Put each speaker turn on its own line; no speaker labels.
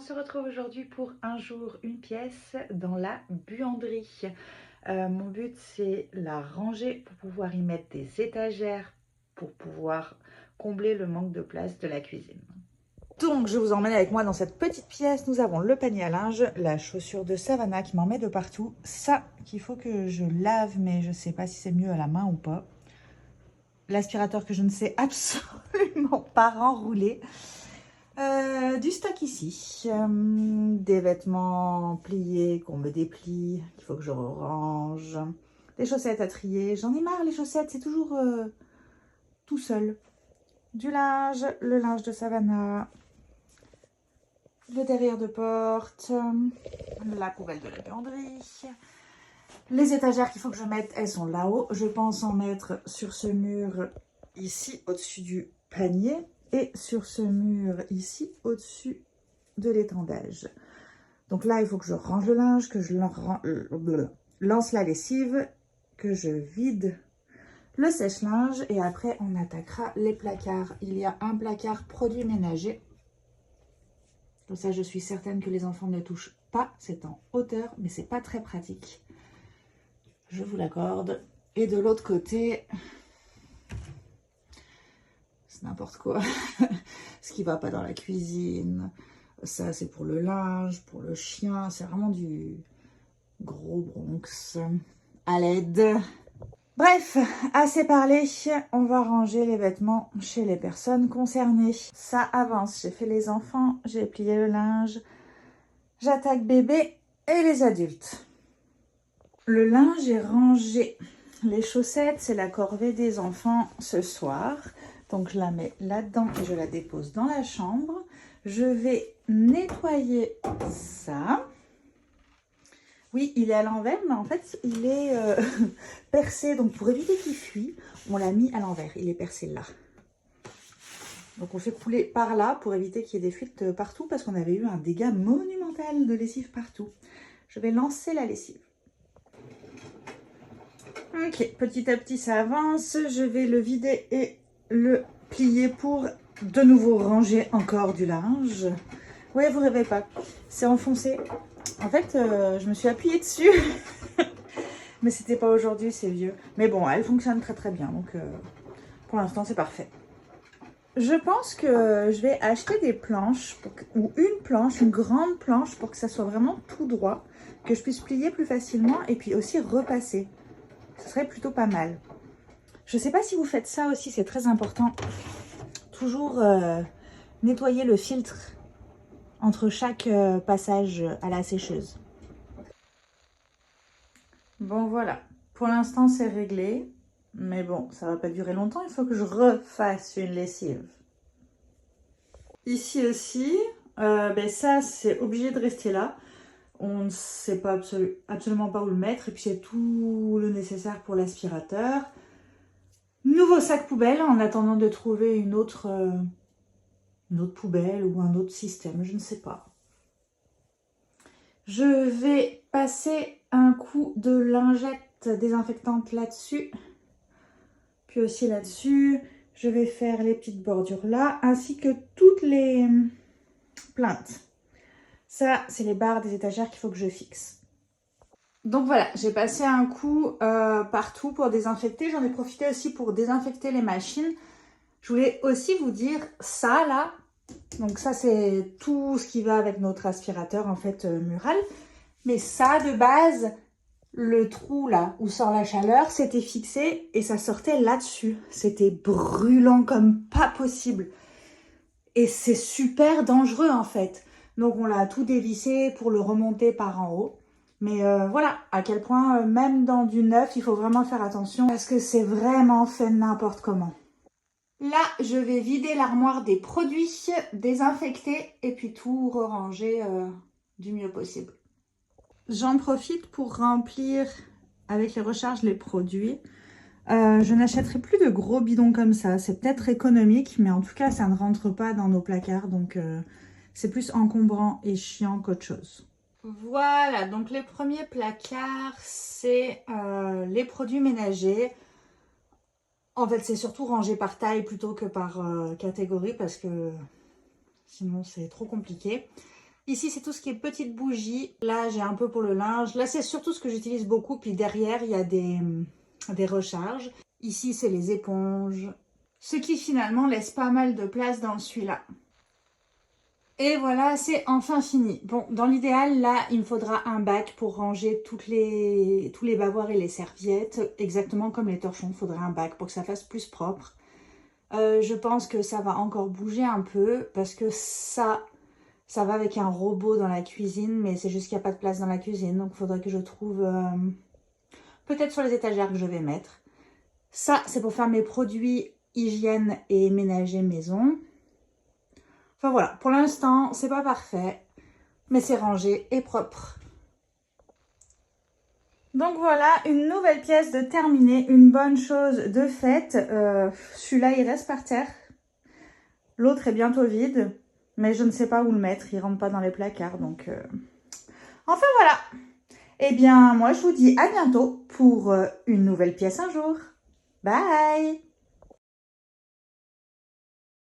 se retrouve aujourd'hui pour un jour, une pièce dans la buanderie. Mon but, c'est la ranger pour pouvoir y mettre des étagères pour pouvoir combler le manque de place de la cuisine. Donc, je vous emmène avec moi dans cette petite pièce. Nous avons le panier à linge, la chaussure de Savannah qui m'en met de partout. Ça, qu'il faut que je lave, mais je ne sais pas si c'est mieux à la main ou pas. L'aspirateur que je ne sais absolument pas renrouler. Du stock ici, des vêtements pliés qu'on me déplie, qu'il faut que je range, des chaussettes à trier. J'en ai marre les chaussettes, c'est toujours tout seul. Du linge, le linge de Savannah, le derrière de porte, la poubelle de la buanderie. Les étagères qu'il faut que je mette, elles sont là-haut. Je pense en mettre sur ce mur ici, au-dessus du panier. Et sur ce mur ici, au-dessus de l'étendage. Donc là, il faut que je range le linge, que je lance la lessive, que je vide le sèche-linge. Et après, on attaquera les placards. Il y a un placard produits ménagers. Comme ça, je suis certaine que les enfants ne touchent pas. C'est en hauteur, mais c'est pas très pratique. Je vous l'accorde. Et de l'autre côté... c'est n'importe quoi. Ce qui va pas dans la cuisine. Ça, c'est pour le linge, pour le chien. C'est vraiment du gros Bronx. À l'aide. Bref, assez parlé. On va ranger les vêtements chez les personnes concernées. Ça avance. J'ai fait les enfants. J'ai plié le linge. J'attaque bébé et les adultes. Le linge est rangé. Les chaussettes, c'est la corvée des enfants ce soir. Donc, je la mets là-dedans et je la dépose dans la chambre. Je vais nettoyer ça. Oui, il est à l'envers, mais en fait, il est percé. Donc, pour éviter qu'il fuit, on l'a mis à l'envers. Il est percé là. Donc, on fait couler par là pour éviter qu'il y ait des fuites partout parce qu'on avait eu un dégât monumental de lessive partout. Je vais lancer la lessive. Ok, petit à petit, ça avance. Je vais le vider et le plier pour de nouveau ranger encore du linge. Ouais, vous rêvez pas, c'est enfoncé. En fait, je me suis appuyée dessus, mais c'était pas aujourd'hui, c'est vieux. Mais bon, elle fonctionne très très bien, donc pour l'instant, c'est parfait. Je pense que je vais acheter des planches, ou une planche, une grande planche, pour que ça soit vraiment tout droit, que je puisse plier plus facilement et puis aussi repasser. Ce serait plutôt pas mal. Je ne sais pas si vous faites ça aussi, c'est très important. Toujours nettoyer le filtre entre chaque passage à la sécheuse. Bon voilà, pour l'instant c'est réglé. Mais bon, ça va pas durer longtemps, il faut que je refasse une lessive. Ici aussi, ben ça c'est obligé de rester là. On ne sait pas absolument pas où le mettre. Et puis c'est tout le nécessaire pour l'aspirateur. Nouveau sac poubelle en attendant de trouver une autre poubelle ou un autre système, je ne sais pas. Je vais passer un coup de lingette désinfectante là-dessus. Puis aussi là-dessus, je vais faire les petites bordures là, ainsi que toutes les plaintes. Ça, c'est les barres des étagères qu'il faut que je fixe. Donc voilà, j'ai passé un coup partout pour désinfecter. J'en ai profité aussi pour désinfecter les machines. Je voulais aussi vous dire ça là. Donc ça, c'est tout ce qui va avec notre aspirateur en fait mural. Mais ça, de base, le trou là où sort la chaleur, c'était fixé et ça sortait là-dessus. C'était brûlant comme pas possible. Et c'est super dangereux en fait. Donc on l'a tout dévissé pour le remonter par en haut. Mais voilà, à quel point, même dans du neuf, il faut vraiment faire attention parce que c'est vraiment fait n'importe comment. Là, je vais vider l'armoire des produits, désinfecter et puis tout ranger du mieux possible. J'en profite pour remplir avec les recharges les produits. Je n'achèterai plus de gros bidons comme ça. C'est peut-être économique, mais en tout cas, ça ne rentre pas dans nos placards. Donc, c'est plus encombrant et chiant qu'autre chose. Voilà, donc les premiers placards, c'est les produits ménagers. En fait, c'est surtout rangé par taille plutôt que par catégorie parce que sinon, c'est trop compliqué. Ici, c'est tout ce qui est petites bougies. Là, j'ai un peu pour le linge. Là, c'est surtout ce que j'utilise beaucoup. Puis derrière, il y a des recharges. Ici, c'est les éponges. Ce qui finalement laisse pas mal de place dans celui-là. Et voilà, c'est enfin fini. Bon, dans l'idéal, là, il me faudra un bac pour ranger tous les bavoirs et les serviettes. Exactement comme les torchons, il faudra un bac pour que ça fasse plus propre. Je pense que ça va encore bouger un peu parce que ça va avec un robot dans la cuisine, mais c'est juste qu'il n'y a pas de place dans la cuisine. Donc, il faudrait que je trouve peut-être sur les étagères que je vais mettre. Ça, c'est pour faire mes produits hygiène et ménager maison. Enfin voilà, pour l'instant, c'est pas parfait, mais c'est rangé et propre. Donc voilà, une nouvelle pièce de terminée, une bonne chose de faite. Celui-là, il reste par terre. L'autre est bientôt vide, mais je ne sais pas où le mettre. Il rentre pas dans les placards, donc... Enfin voilà. Eh bien, moi, je vous dis à bientôt pour une nouvelle pièce un jour. Bye!